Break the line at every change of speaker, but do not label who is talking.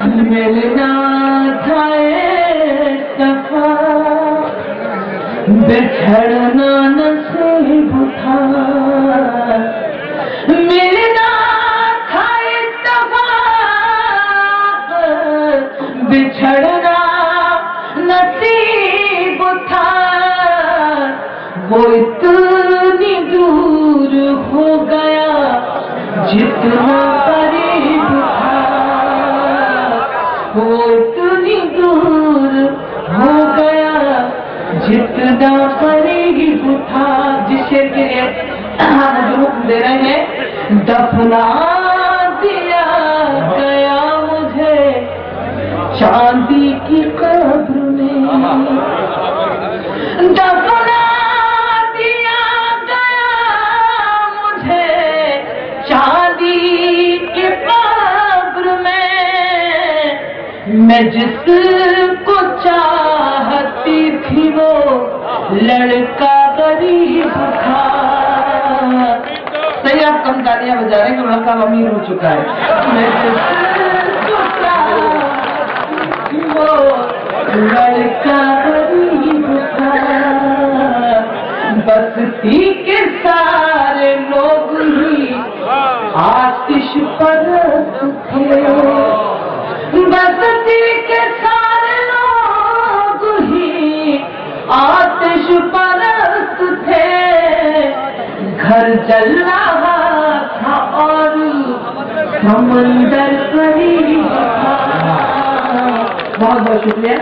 ملنا تھا ایک دفعہ بچھڑنا نصیب تھا ملنا تھا ایک دفعہ بچھڑنا نصیب تھا وہ اتنی دور ہو گیا جتنا قریب تھا وہ اتنی دور ہو گیا جتنا قریب تھا جس شعر کے لیے ہم جو حکم دے رہے ہیں دفنا دیا گیا مجھے چاندی کی قبر میں دفنا دیا گیا مجھے چاندی کی قبر میں جس کو چاہتی تھی وہ لڑکا غریب تھا صحیح آپ کم گالیاں بجا رہے ہیں کہ لڑکا امیر ہو چکا ہے میں جس کو چاہتی تھی وہ لڑکا غریب تھا بستی کے سارے لوگ ہی آتش پرست تھے بستی کے سارے لوگ ہی آتش پرست تھے گھر جل رہا تھا اور سمندر قریب تھا بہت بہت شکریہ